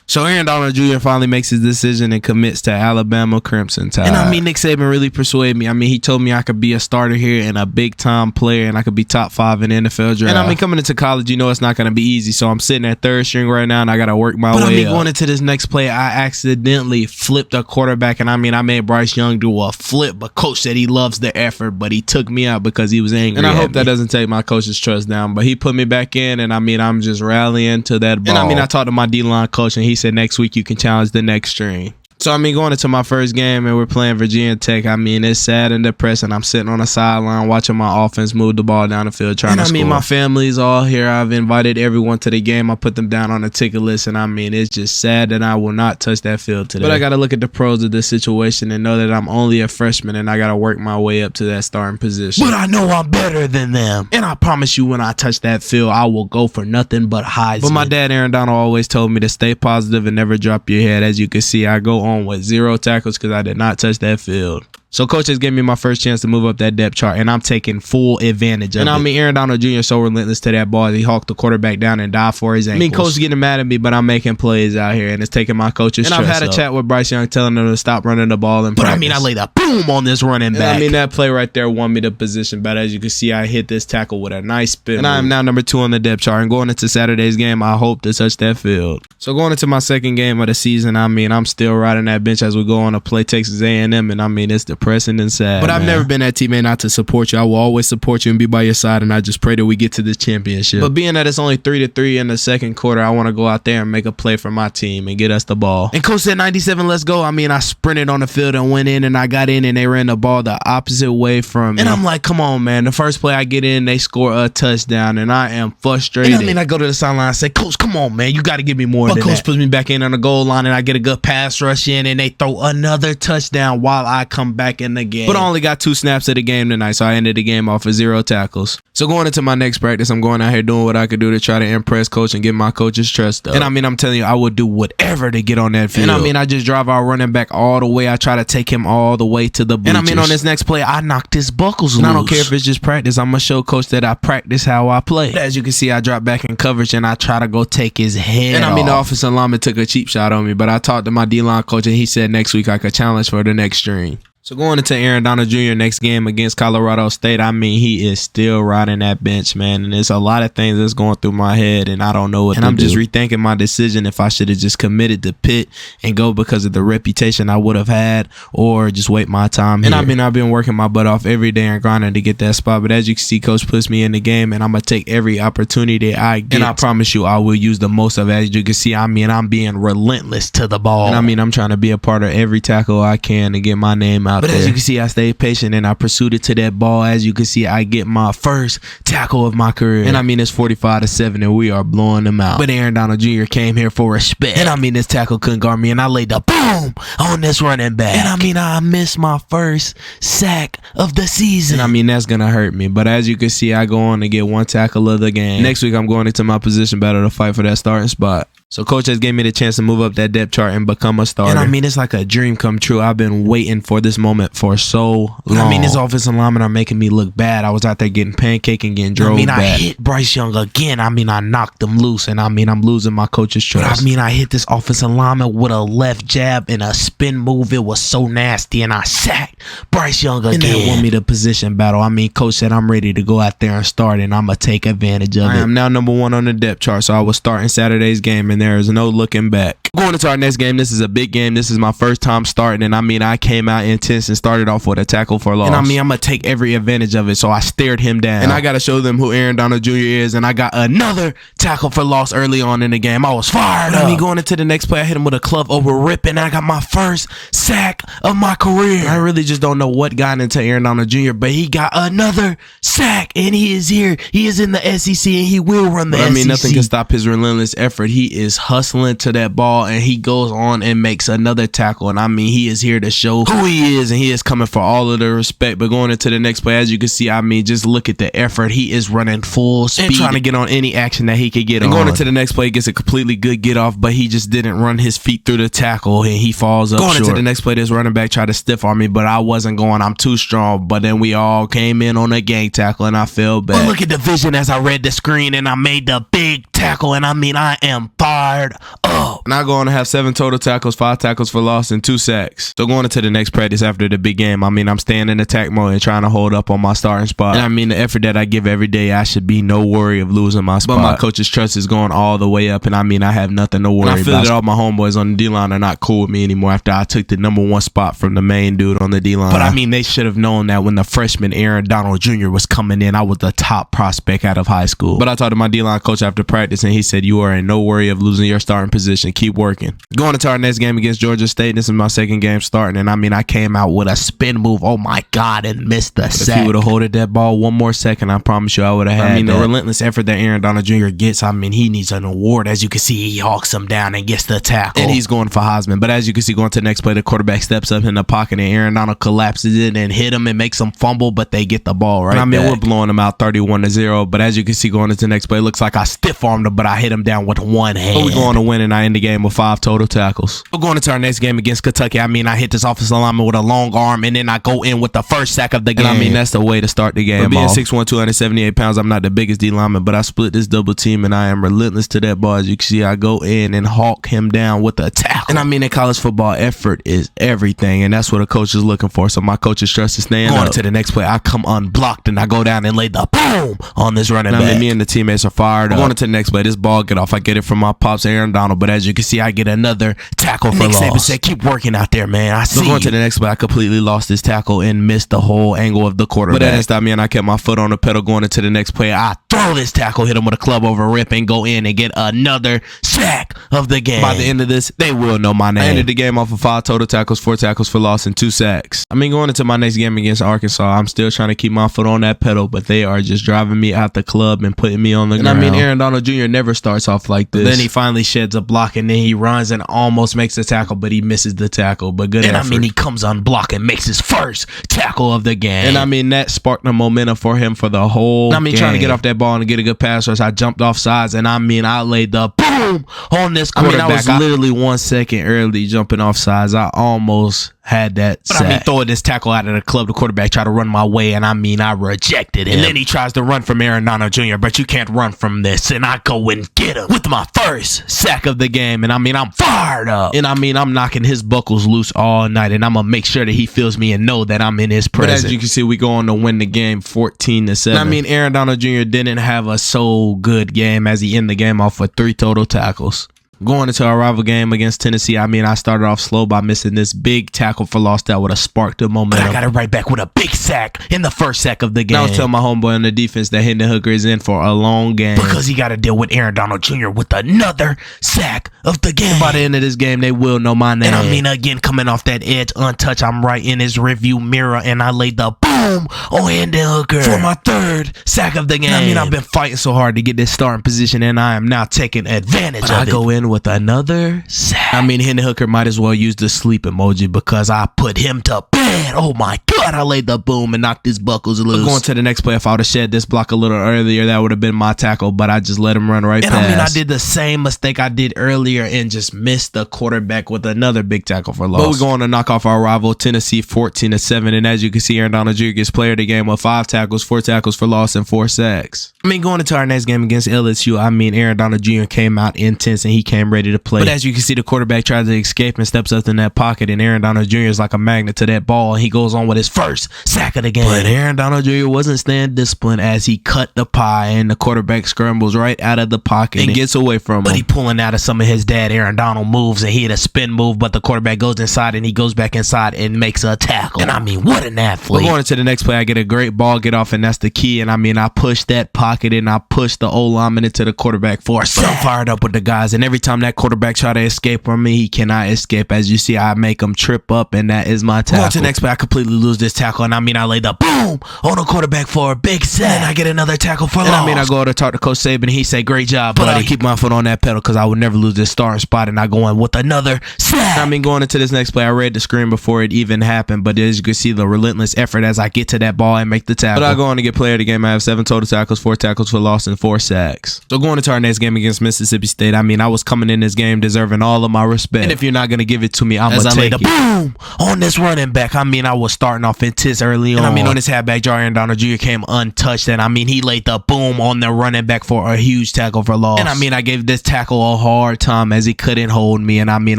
So Aaron Donald Jr. finally makes his decision and commits to Alabama Crimson Tide. And I mean, Nick Saban really persuaded me. I mean, he told me I could be a starter here and a big-time player, and I could be top 5 in the NFL draft. And I mean, coming into college, you know it's not going to be easy. So I'm sitting at third string right now, and I got to work my way up. But I mean, going into this next play, I accidentally flipped a quarterback, and I mean, I made Bryce Young do a flip, but coach said he loves the effort, but he took me out because he was angry. And I hope that doesn't take my coach's trust down, but he put me back in, and I mean, I'm just rallying to that ball. And I mean, I talked to my D-line coach, and he said next week you can challenge the next string. So, I mean, going into my first game and we're playing Virginia Tech, I mean, it's sad and depressing. I'm sitting on the sideline watching my offense move the ball down the field trying to score. I mean, my family's all here. I've invited everyone to the game. I put them down on the ticket list, and I mean, it's just sad that I will not touch that field today. But I got to look at the pros of this situation and know that I'm only a freshman and I got to work my way up to that starting position. But I know I'm better than them. And I promise you when I touch that field, I will go for nothing but Heisman. But my dad, Aaron Donald, always told me to stay positive and never drop your head. As you can see, I go on with 0 tackles because I did not touch that field. So coach has given me my first chance to move up that depth chart, and I'm taking full advantage of it. And I mean, Aaron Donald Jr. is so relentless to that ball. He hawked the quarterback down and died for his ankles. I mean, coach is getting mad at me, but I'm making plays out here, and it's taking my coach's trust. And I've had a chat with Bryce Young telling him to stop running the ball in practice. But I mean, I laid a boom on this running back. And I mean, that play right there won me the position. But as you can see, I hit this tackle with a nice spin. And I am now number 2 on the depth chart. And going into Saturday's game, I hope to touch that field. So going into my second game of the season, I mean, I'm still riding that bench as we go on to play Texas A&M, and I mean, it's depressing and sad. But I've never been that teammate not to support you. I will always support you and be by your side, and I just pray that we get to this championship. But being that it's only 3-3 in the second quarter, I want to go out there and make a play for my team and get us the ball. And coach said 97, let's go. I mean, I sprinted on the field and went in, and I got in, and they ran the ball the opposite way from me. And I'm like, come on, man. The first play I get in, they score a touchdown, and I am frustrated. And I mean, I go to the sideline and say, coach, come on, man. You got to give me more than that. But coach puts me back in on the goal line, and I get a good pass rush in, and they throw another touchdown while I come back in the game. But I only got 2 snaps of the game tonight, so I ended the game off with 0 tackles. So going into my next practice, I'm going out here doing what I could do to try to impress coach and get my coach's trust up. And I mean, I'm telling you, I would do whatever to get on that field. And I mean, I just drive our running back all the way. I try to take him all the way to the bleachers. And I mean, on this next play, I knocked his buckles loose. And I don't care if it's just practice. I'm going to show coach that I practice how I play. But as you can see, I drop back in coverage and I try to go take his head off. I mean, the offensive lineman took a cheap shot on me, but I talked to my D-line coach and he said next week I could challenge for the next string. So going into Aaron Donald Jr. next game against Colorado State, I mean, he is still riding that bench, man. And there's a lot of things that's going through my head, and I don't know what to do. And I'm just rethinking my decision if I should have just committed to Pitt and go because of the reputation I would have had, or just wait my time here. And I mean, I've been working my butt off every day and grinding to get that spot. But as you can see, coach puts me in the game, and I'm going to take every opportunity I get. And I promise you, I will use the most of it. As you can see, I mean, I'm being relentless to the ball. And I mean, I'm trying to be a part of every tackle I can to get my name out. But as you can see, I stayed patient and I pursued it to that ball. As you can see, I get my first tackle of my career. And I mean, it's 45-7 and we are blowing them out. But Aaron Donald Jr. came here for respect. And I mean, this tackle couldn't guard me, and I laid the boom on this running back. And I mean, I missed my first sack of the season. And I mean, that's going to hurt me. But as you can see, I go on to get 1 tackle of the game. Next week, I'm going into my position battle to fight for that starting spot. So coach has gave me the chance to move up that depth chart and become a starter. And I mean, it's like a dream come true. I've been waiting for this moment for so long. I mean, this offensive lineman are making me look bad. I was out there getting pancake and getting drove back. I hit Bryce Young again. I mean, I knocked him loose, and I mean, I'm losing my coach's trust. But I mean, I hit this offensive lineman with a left jab and a spin move. It was so nasty, and I sacked Bryce Young again. And they won me the position battle. I mean, coach said I'm ready to go out there and start, and I'm going to take advantage of it. I am now number 1 on the depth chart, so I was starting Saturday's game, and there is no looking back. Going into our next game, this is a big game. This is my first time starting, and I mean, I came out intense and started off with a tackle for loss. And I mean, I'm going to take every advantage of it, so I stared him down. And I got to show them who Aaron Donald Jr. is, and I got another tackle for loss early on in the game. I was fired up. I mean, going into the next play, I hit him with a club over rip, and I got my first sack of my career. I really just don't know what got into Aaron Donald Jr., but he got another sack, and he is here. He is in the SEC, and he will run the SEC. I mean, nothing can stop his relentless effort. He is hustling to that ball, and he goes on and makes another tackle. And I mean, he is here to show who he is, and he is coming for all of the respect. But going into the next play, as you can see, I mean, just look at the effort. He is running full speed and trying to get on any action that he could get on. And going into the next play, he gets a completely good get off, but he just didn't run his feet through the tackle, and he falls up short. Going into the next play, this running back tried to stiff arm me, but I wasn't going. I'm too strong. But then we all came in on a gang tackle, and I fell back. But look at the vision as I read the screen, and I made the big tackle, and I mean, I am fired up. Now going go on to have 7 total tackles, 5 tackles for loss, and 2 sacks. So going into the next practice after the big game, I mean, I'm staying in attack mode and trying to hold up on my starting spot. And I mean, the effort that I give every day, I should be no worry of losing my spot. But my coach's trust is going all the way up, and I mean, I have nothing to worry about. I feel that all my homeboys on the D-line are not cool with me anymore after I took the #1 spot from the main dude on the D-line. But I mean, they should have known that when the freshman Aaron Donald Jr. was coming in, I was the top prospect out of high school. But I talked to my D-line coach after practice, and he said, you are in no worry of losing your starting position. Keep working. Going into our next game against Georgia State, this is my second game starting, and I mean, I came out with a spin move, oh my God, and missed the sack. If he would have holded that ball one more second, I promise you I would have had. I mean, the relentless effort that Aaron Donald Jr. gets, I mean, he needs an award. As you can see, he hawks him down and gets the tackle. And he's going for Heisman. But as you can see, going to the next play, the quarterback steps up in the pocket, and Aaron Donald collapses it and hit him and makes him fumble, but they get the ball right. I mean, we're blowing him out 31-0. But as you can see, going into the next play, it looks like I stiff-armed him, but I hit him down with one hand. But we're going to win, and I end the game with 5 total tackles. We're going into our next game against Kentucky. I mean, I hit this offensive lineman with a long arm, and then I go in with the first sack of the game. And I mean, that's the way to start the game. But being 6'1", 278 pounds, I'm not the biggest D lineman, but I split this double team, and I am relentless to that ball. As you can see, I go in and hawk him down with a tackle. And I mean, in college football, effort is everything, and that's what a coach is looking for. So my coach's trust is staying up. Going to the next play, I come unblocked, and I go down and lay the boom on this running back. I mean, me and the teammates are fired up. Going to the next play, this ball get off. I get it from my pops, Aaron Donald, but as you can see, I get another tackle for loss. Nick Saban said, keep working out there, man. I see you. Going to the next play, I completely lost this tackle and missed the whole angle of the quarterback. But that didn't stop me, and I kept my foot on the pedal. Going into the next play, I throw this tackle, hit him with a club over rip, and go in and get another sack of the game. By the end of this, they will know my name. I ended the game off of 5 total tackles, 4 tackles for loss, and 2 sacks. I mean, going into my next game against Arkansas, I'm still trying to keep my foot on that pedal, but they are just driving me out the club and putting me on the ground. I mean, Aaron Donald Jr. never starts off like this. Then he finally sheds a block, and then he runs and almost makes a tackle, but he misses the tackle. But good effort. And I mean, he comes unblocked and makes his first tackle of the game. And I mean, that sparked the momentum for him for the whole game. Trying to get off that ball and get a good pass rush, I jumped off sides, and I mean, I laid the boom on this quarterback. I mean, I was literally 1 second early jumping off sides. I almost had that sack. But I mean, throwing this tackle out of the club, the quarterback tried to run my way, and I mean, I rejected him. And then he tries to run from Aaron Donald Jr., but you can't run from this, and I go and get him with my first sack of the game. And I mean, I'm fired up, and I mean, I'm knocking his buckles loose all night, and I'm gonna make sure that he feels me and know that I'm in his presence. But as you can see, we go on to win the game 14-7. And I mean, Aaron Donald Jr. didn't have a so good game as he ended the game off with 3 total tackles. Going into our rival game against Tennessee, I mean, I started off slow by missing this big tackle for loss that would have sparked the momentum. But I got it right back with a big sack in the first sack of the game. I was telling my homeboy on the defense that Hendon Hooker is in for a long game because he got to deal with Aaron Donald Jr. with another sack of the game. And by the end of this game, they will know my name. And I mean, again, coming off that edge untouched, I'm right in his rearview mirror, and I laid the boom on Hendon Hooker for my 3rd sack of the game. And I mean, I've been fighting so hard to get this starting position, and I am now taking advantage of it. I go in with another sack. I mean, Hendon Hooker might as well use the sleep emoji because I put him to bed. Oh my God, I laid the boom and knocked his buckles loose. But going to the next play, if I would have shed this block a little earlier, that would have been my tackle, but I just let him run right past. And I mean, I did the same mistake I did earlier and just missed the quarterback with another big tackle for loss. But we're going to knock off our rival Tennessee 14-7, and as you can see, Aaron Donald Jr. gets player of the game with 5 tackles, 4 tackles for loss, and 4 sacks. I mean, going into our next game against LSU, I mean, Aaron Donald Jr. came out intense and he came ready to play. But as you can see, the quarterback tries to escape and steps up in that pocket, and Aaron Donald Jr. is like a magnet to that ball, and he goes on with his first sack of the game. But Aaron Donald Jr. wasn't staying disciplined as he cut the pie, and the quarterback scrambles right out of the pocket and gets away from him. But he pulling out of some of his dad Aaron Donald moves, and he had a spin move, but the quarterback goes inside, and he goes back inside and makes a tackle. And I mean, what an athlete. But going into the next play, I get a great ball get off, and that's the key. And I mean, I push that pocket, and I push the O-lineman into the quarterback for a sack. I'm fired up with the guys, and every time that quarterback try to escape from me, he cannot escape. As you see, I make him trip up, and that is my tackle. Going to the next play, I completely lose this tackle, and I mean, I lay the boom on the quarterback for a big sack, and I get another tackle for loss. And I mean, I go to talk to Coach Saban, and he say, great job, buddy. But I keep my foot on that pedal because I would never lose this starting spot, and I go in with another sack. I mean, going into this next play, I read the screen before it even happened, but as you can see, the relentless effort as I get to that ball and make the tackle. But I go on to get player of the game. I have 7 total tackles, 4 tackles for loss, and 4 sacks. So going into our next game against Mississippi State, I mean, I was coming in this game deserving all of my respect. And if you're not going to give it to me, I'm going to take it. Boom! On this running back, I mean, I was starting off intense early on. And I mean, on this halfback, Aaron Donald Jr. came untouched. And I mean, he laid the boom on the running back for a huge tackle for loss. And I mean, I gave this tackle a hard time as he couldn't hold me. And I mean,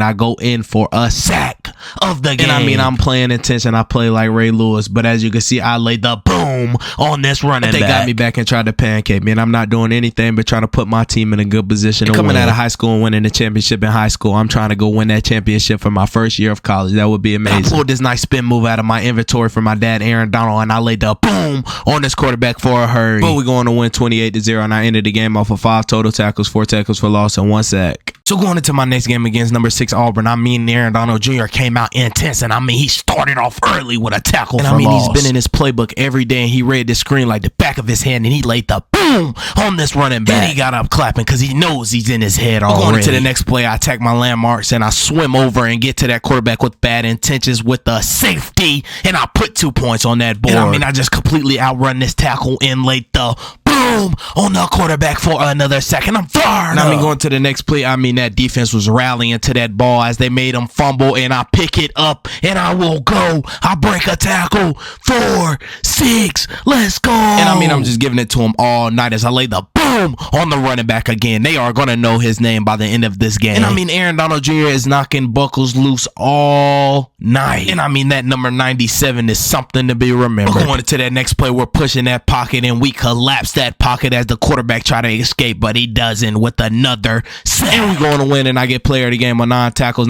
I go in for a sack of the game. And I mean, I'm playing intense and I play like Ray Lewis. But as you can see, I laid the boom on this running back. They got me back and tried to pancake me. And I'm not doing anything but trying to put my team in a good position. And coming out of high school and winning the championship in high school, I'm trying to go win that championship for my first year of college. That would be amazing. I pulled this nice spin move out of my inventory for my dad, Aaron Donald, and I laid the boom on this quarterback for a hurry. But we're going to win 28-0, and I ended the game off of 5 total tackles, 4 tackles for loss, and 1 sack. So going into my next game against number 6 Auburn, I mean, Aaron Donald Jr. came out intense, and I mean, he started off early with a tackle for loss. And I mean, he's been in his playbook every day, and he read the screen like the back of his hand, and he laid the boom on this running back. And he got up clapping because he knows he's in his head already. Going into the next play, I attack my landmarks, and I swim over and get to that quarterback with bad intentions with the safety, and I put 2 points on that board. And I mean, I just completely outrun this tackle and laid the boom on the quarterback for another sack, and I'm fired. I mean, going to the next play, I mean, that defense was rallying to that ball as they made him fumble, and I pick it up, and I will go. I break a tackle, 4, 6, let's go. And I mean, I'm just giving it to him all night as I lay the boom on the running back again. They are going to know his name by the end of this game. And I mean, Aaron Donald Jr. is knocking buckles loose all night. And I mean, that number 97 is something to be remembered. We're going into that next play, we're pushing that pocket, and we collapse that pocket as the quarterback try to escape, but he doesn't with another sack. And we're going to win, and I get player of the game with 9 tackles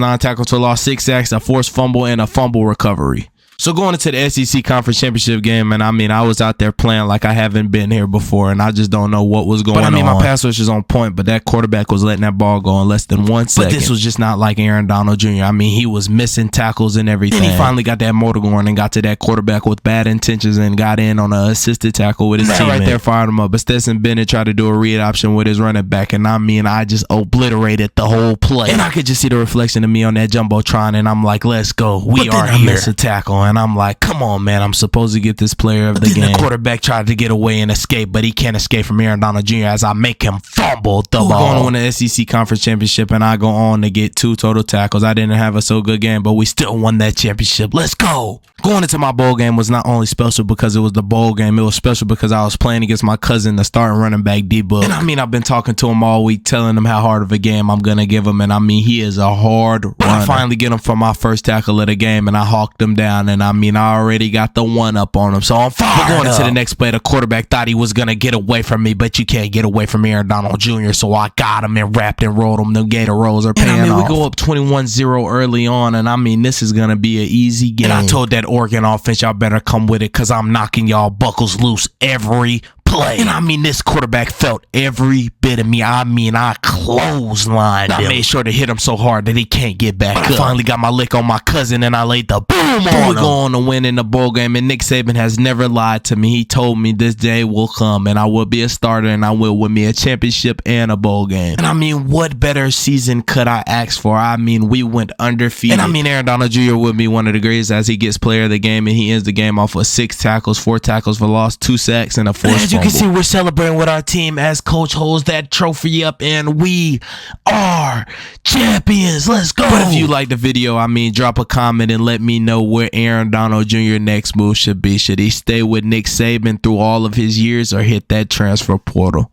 for loss, 6 sacks, a forced fumble, and a fumble recovery. So going into the SEC Conference Championship game, and I mean, I was out there playing like I haven't been here before, and I just don't know what was going on. But I mean, my pass rush is on point, but that quarterback was letting that ball go in less than 1 second. But this was just not like Aaron Donald Jr. I mean, he was missing tackles and everything. And he finally got that motor going and got to that quarterback with bad intentions and got in on an assisted tackle with his teammate. Right there fired him up. But Stetson Bennett tried to do a read option with his running back, and I mean, I just obliterated the whole play. And I could just see the reflection of me on that Jumbotron, and I'm like, let's go. We are here. Miss a tackle, and I'm like, come on, man, I'm supposed to get this player of the game. The quarterback tried to get away and escape, but he can't escape from Aaron Donald Jr. as I make him fumble the ball. We're going to win the SEC Conference Championship, and I go on to get 2 total tackles. I didn't have a so good game, but we still won that championship. Let's go. Going into my bowl game was not only special because it was the bowl game, it was special because I was playing against my cousin, the starting running back, D-Book. And I mean, I've been talking to him all week, telling him how hard of a game I'm going to give him, and I mean, he is a hard runner. I finally get him for my first tackle of the game, and I hawked him down, and I mean, I already got the 1 up on him, so I'm fired. Going into the next play, the quarterback thought he was going to get away from me, but you can't get away from Aaron Donald Jr., so I got him and wrapped and rolled him. The Gator rolls are paying off. And I mean, we go up 21-0 early on, and I mean, this is going to be an easy game. And I told that Oregon offense, y'all better come with it because I'm knocking y'all buckles loose every play. And I mean, this quarterback felt every bit of me. I mean, I clotheslined him. I made sure to hit him so hard that he can't get back up. I finally got my lick on my cousin, and I laid the boom on him. We go on to win in the bowl game, and Nick Saban has never lied to me. He told me this day will come, and I will be a starter, and I will win me a championship and a bowl game. And I mean, what better season could I ask for? I mean, we went undefeated. And I mean, Aaron Donald Jr. would be one of the greatest as he gets player of the game, and he ends the game off with 6 tackles, 4 tackles for loss, 2 sacks, and a forced fumble. You can see, we're celebrating with our team as coach holds that trophy up, and we are champions. Let's go. But if you like the video, I mean, drop a comment and let me know where Aaron Donald Jr. next move should be. Should he stay with Nick Saban through all of his years or hit that transfer portal?